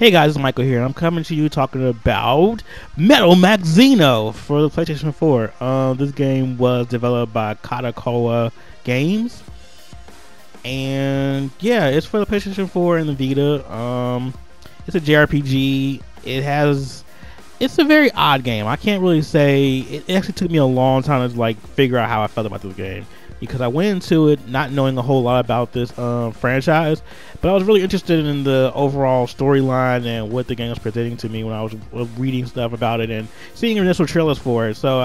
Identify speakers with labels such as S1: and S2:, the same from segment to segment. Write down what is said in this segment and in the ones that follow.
S1: Hey guys, it's Michael here. I'm coming to you talking about Metal MAX Xeno for the PlayStation 4. This game was developed by Kotakoa Games, and yeah, it's for the PlayStation 4 and the Vita. It's a JRPG. It's a very odd game. I can't really say. It actually took me a long time to like figure out how I felt about this game, because I went into it not knowing a whole lot about this franchise, but I was really interested in the overall storyline and what the game was presenting to me when I was reading stuff about it and seeing initial trailers for it. So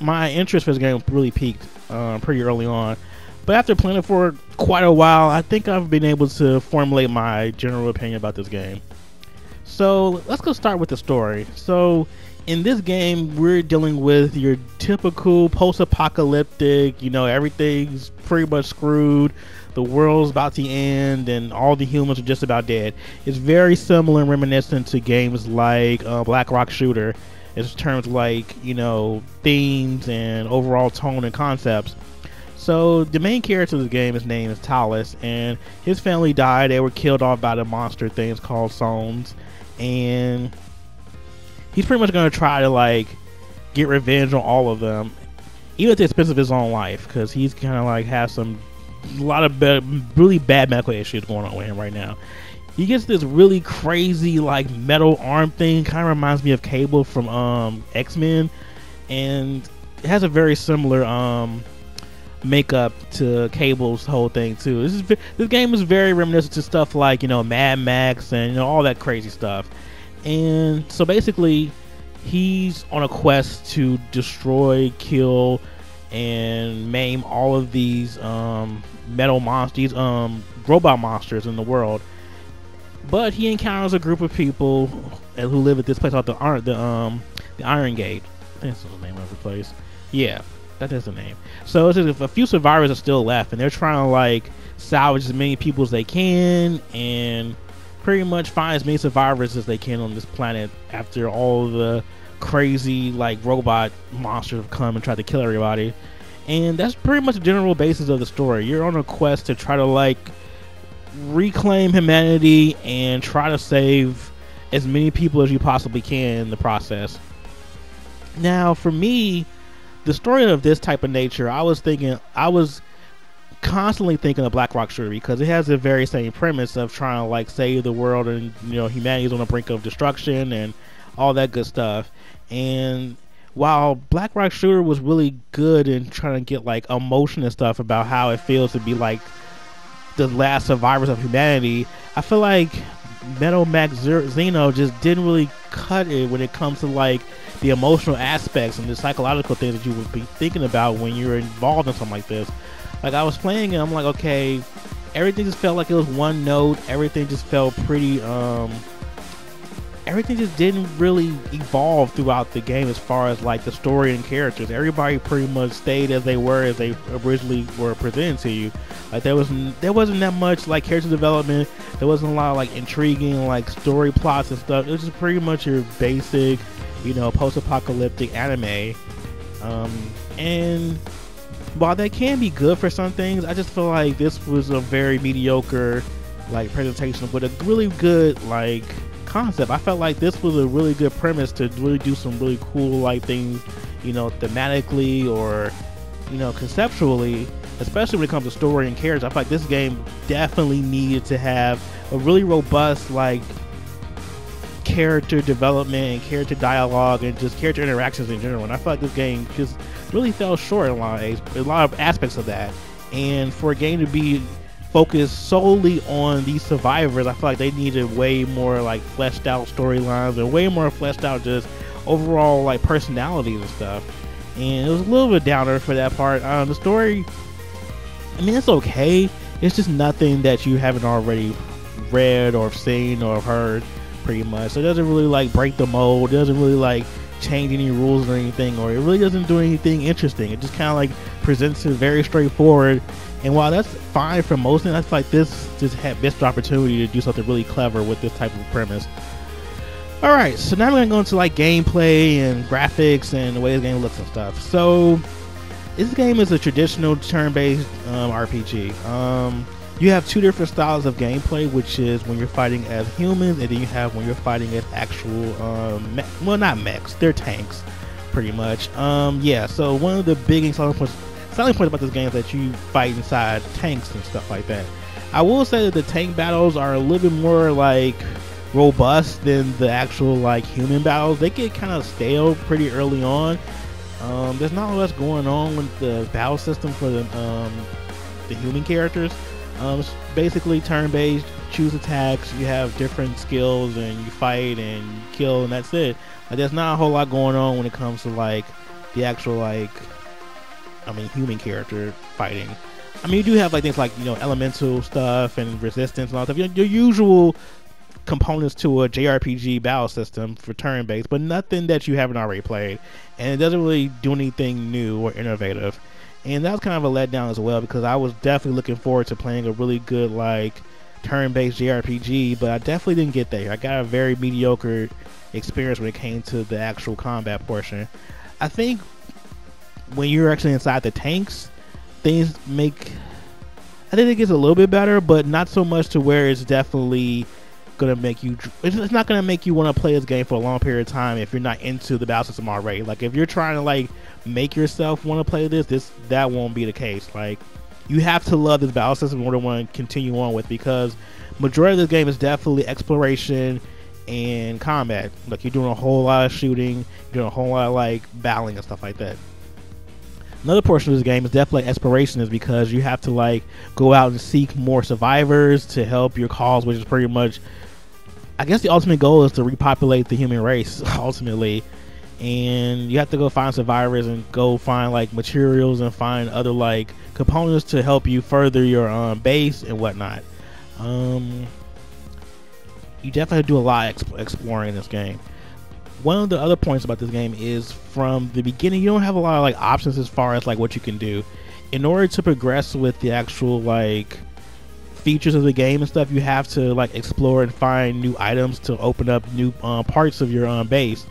S1: my interest for this game really peaked pretty early on. But after playing it for quite a while, I think I've been able to formulate my general opinion about this game. So let's go start with the story. So in this game, we're dealing with your typical post-apocalyptic, everything's pretty much screwed, the world's about to end, and all the humans are just about dead. It's very similar and reminiscent to games like Black Rock Shooter, in terms of themes and overall tone and concepts. So the main character of the game, his name is Talis, and his family died. They were killed off by the monster things called Zones, and he's pretty much going to try to get revenge on all of them, even at the expense of his own life, because he's kind of has a lot of really bad medical issues going on with him right now. He gets this really crazy metal arm thing, kind of reminds me of Cable from X-Men, and it has a very similar makeup to Cable's whole thing too. This game is very reminiscent to stuff like Mad Max and all that crazy stuff. And so basically, he's on a quest to destroy, kill, and maim all of these metal monsters, robot monsters in the world. But he encounters a group of people who live at this place called the Iron Gate. I think that's the name of the place. Yeah, that is the name. So it's a few survivors are still left, and they're trying to salvage as many people as they can, and pretty much find as many survivors as they can on this planet after all the crazy robot monsters have come and tried to kill everybody. And that's pretty much the general basis of the story. You're on a quest to try to reclaim humanity and try to save as many people as you possibly can in the process. Now for me, the story of this type of nature, I was constantly thinking of Black Rock Shooter, because it has the very same premise of trying to save the world, and humanity's on the brink of destruction and all that good stuff. And while Black Rock Shooter was really good in trying to get emotion and stuff about how it feels to be the last survivors of humanity, I feel like Metal MAX Xeno just didn't really cut it when it comes to the emotional aspects and the psychological things that you would be thinking about when you're involved in something like this. I was playing and I'm okay, everything just felt like it was one note. Everything just felt pretty everything just didn't really evolve throughout the game as far as the story and characters. Everybody pretty much stayed as they were, as they originally were presented to you. There wasn't that much character development. There wasn't a lot of intriguing story plots and stuff. It was just pretty much your basic post-apocalyptic anime. And while that can be good for some things, I just feel this was a very mediocre presentation with a really good concept. I felt this was a really good premise to really do some really cool things, thematically or conceptually, especially when it comes to story and characters. I feel this game definitely needed to have a really robust character development and character dialogue and just character interactions in general. And I feel this game just really fell short in a lot of aspects of that. And for a game to be focused solely on these survivors, I feel they needed way more fleshed out storylines and way more fleshed out just overall personalities and stuff. And it was a little bit downer for that part. The story, it's okay. It's just nothing that you haven't already read or seen or heard, pretty much. So it doesn't really break the mold. It doesn't really change any rules or anything, or it really doesn't do anything interesting. It just kind of presents it very straightforward. And while that's fine for most things, I feel this just had missed the opportunity to do something really clever with this type of premise. Alright, so now we're going to go into gameplay and graphics and the way the game looks and stuff. So this game is a traditional turn-based RPG. You have two different styles of gameplay, which is when you're fighting as humans, and then you have when you're fighting as actual, well, not mechs, they're tanks, pretty much. Yeah, so one of the big selling points about this game is that you fight inside tanks and stuff like that. I will say that the tank battles are a little bit more like robust than the actual like human battles. They get kind of stale pretty early on. There's not much going on with the battle system for the human characters. It's basically turn-based, choose attacks, you have different skills, and you fight and you kill, and that's it. Like, there's not a whole lot going on when it comes to like the actual human character fighting. I mean, you do have like things like, elemental stuff and resistance and all that stuff. Your usual components to a JRPG battle system for turn-based, but nothing that you haven't already played, and it doesn't really do anything new or innovative. And that was kind of a letdown as well, because I was definitely looking forward to playing a really good like turn-based JRPG, but I definitely didn't get there. I got a very mediocre experience when it came to the actual combat portion. I think when you're actually inside the tanks, I think it gets a little bit better, but not so much to where it's definitely gonna make you. It's not gonna make you want to play this game for a long period of time if you're not into the battle system already. Like, if you're trying to like make yourself want to play that won't be the case. Like, you have to love this battle system in order to want to continue on with, because majority of this game is definitely exploration and combat. Like, you're doing a whole lot of shooting, you're doing a whole lot of like battling and stuff like that. Another portion of this game is definitely exploration, is because you have to like go out and seek more survivors to help your cause, which is pretty much, I guess the ultimate goal is to repopulate the human race ultimately. And you have to go find survivors and go find like materials and find other like components to help you further your base and whatnot. You definitely do a lot of exploring in this game. One of the other points about this game is, from the beginning, you don't have a lot of like options as far as like what you can do. In order to progress with the actual like features of the game and stuff, you have to like explore and find new items to open up new parts of your base.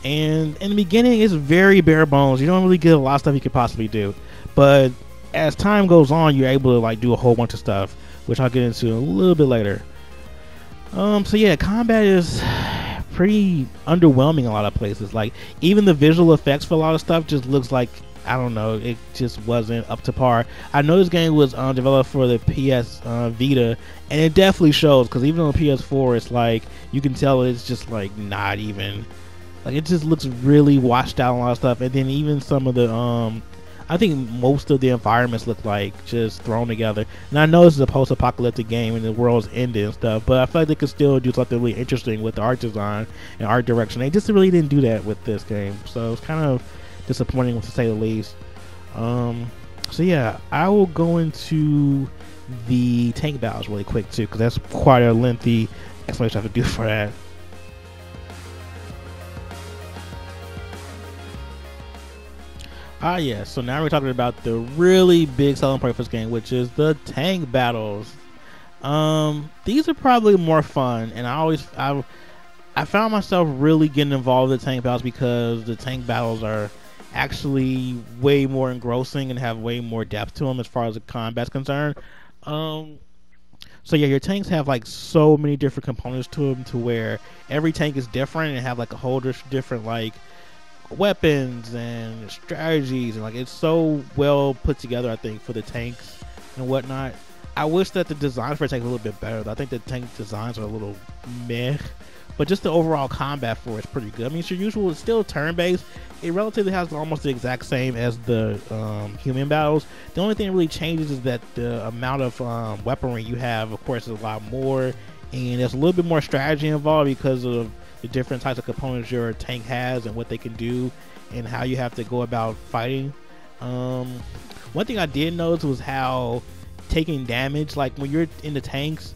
S1: And in the beginning, it's very bare bones. You don't really get a lot of stuff you could possibly do, but as time goes on, you're able to like do a whole bunch of stuff, which I'll get into a little bit later. So yeah, combat is pretty underwhelming in a lot of places. Like, even the visual effects for a lot of stuff just looks like, I don't know, it just wasn't up to par. I know this game was developed for the PS Vita, and it definitely shows, because even on the PS4, it's like, you can tell it's just like not even, like, it just looks really washed out and a lot of stuff. And then even some of the I think most of the environments look like just thrown together. And I know this is a post-apocalyptic game and the world's ending and stuff, but I feel like they could still do something really interesting with the art design and art direction. They just really didn't do that with this game, so it's kind of disappointing, to say the least. So yeah, I will go into the tank battles really quick too, because that's quite a lengthy explanation I have to do for that. Yeah, so now we're talking about the really big selling point for this game, which is the tank battles. These are probably more fun, and I found myself really getting involved in the tank battles because the tank battles are actually way more engrossing and have way more depth to them as far as the combat's concerned. So yeah, your tanks have like so many different components to them, to where every tank is different and have like a whole different like weapons and strategies, and like, it's so well put together, I think, for the tanks and whatnot. I wish that the designs for tanks were a little bit better. I think the tank designs are a little meh, but just the overall combat for it's pretty good. I mean, it's your usual, it's still turn-based. It relatively has almost the exact same as the human battles. The only thing that really changes is that the amount of weaponry you have, of course, is a lot more, and there's a little bit more strategy involved because of the different types of components your tank has and what they can do and how you have to go about fighting. One thing I did notice was how taking damage, like when you're in the tanks,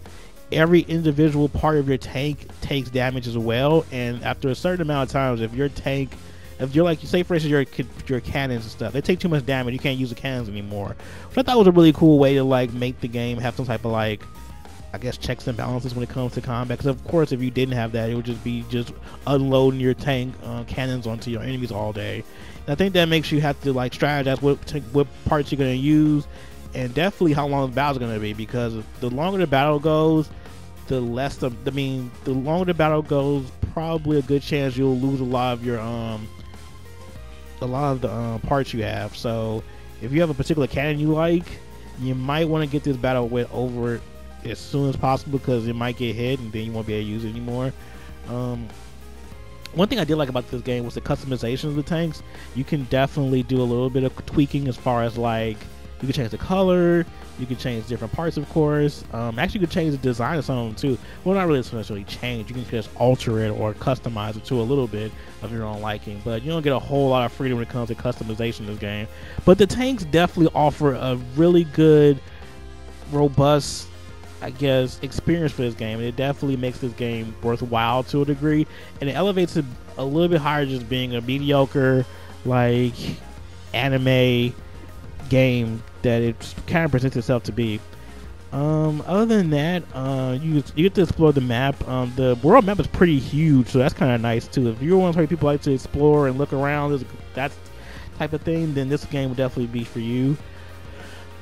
S1: every individual part of your tank takes damage as well, and after a certain amount of times, if you're like, say for instance your cannons and stuff, they take too much damage, you can't use the cannons anymore, which I thought was a really cool way to like make the game have some type of like, I guess, checks and balances when it comes to combat. Because of course, if you didn't have that, it would just be unloading your tank cannons onto your enemies all day. And I think that makes you have to like strategize what parts you're going to use and definitely how long the battle's going to be, because the longer the battle goes, the longer the battle goes, probably a good chance you'll lose a lot of your parts you have. So if you have a particular cannon you like, you might want to get this battle over as soon as possible, because it might get hit and then you won't be able to use it anymore. One thing I did like about this game was the customization of the tanks. You can definitely do a little bit of tweaking, as far as like you can change the color, you can change different parts, of course. Actually, you can change the design of some of them too. Well, not really necessarily change. You can just alter it or customize it to a little bit of your own liking. But you don't get a whole lot of freedom when it comes to customization in this game. But the tanks definitely offer a really good, robust, I guess, experience for this game. And it definitely makes this game worthwhile to a degree. And it elevates it a little bit higher, just being a mediocre, like, anime game that it kind of presents itself to be. Other than that, you get to explore the map. The world map is pretty huge, so that's kind of nice too. If you're one of those people who like to explore and look around, that type of thing, then this game will definitely be for you.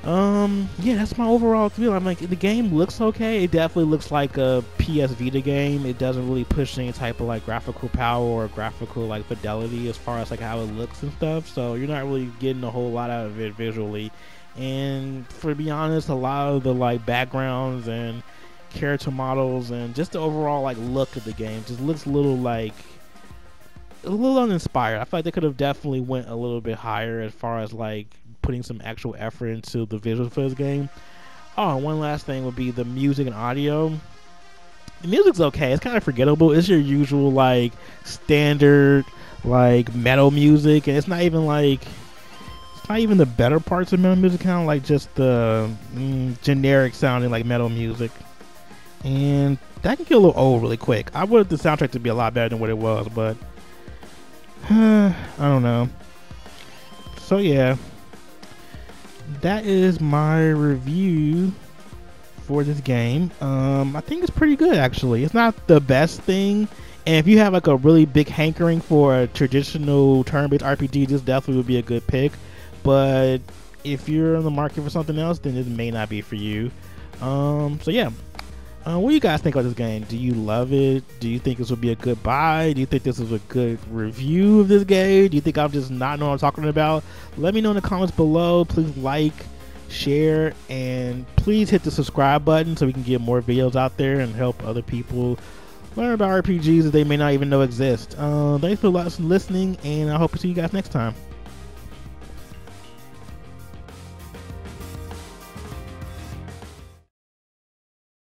S1: Yeah, that's my overall feel. I'm like, the game looks okay. It definitely looks like a PS Vita game. It doesn't really push any type of like graphical power or graphical like fidelity as far as like how it looks and stuff. So you're not really getting a whole lot out of it visually. And to be honest, a lot of the like backgrounds and character models and just the overall like look of the game just looks a little uninspired. I feel like they could have definitely went a little bit higher as far as like putting some actual effort into the visuals for this game. Oh, one last thing would be the music and audio. The music's okay. It's kind of forgettable. It's your usual like standard like metal music, and it's not even the better parts of metal music, kind of like just the generic sounding like metal music, and that can get a little old really quick. I wanted the soundtrack to be a lot better than what it was, but I don't know. So yeah, that is my review for this game. I think it's pretty good, actually. It's not the best thing, and if you have like a really big hankering for a traditional turn-based RPG, this definitely would be a good pick. But if you're in the market for something else, then this may not be for you. So yeah, what do you guys think about this game? Do you love it? Do you think this would be a good buy? Do you think this is a good review of this game? Do you think I'm just not knowing what I'm talking about? Let me know in the comments below. Please like, share, and please hit the subscribe button so we can get more videos out there and help other people learn about RPGs that they may not even know exist. Thanks for listening, and I hope to see you guys next time.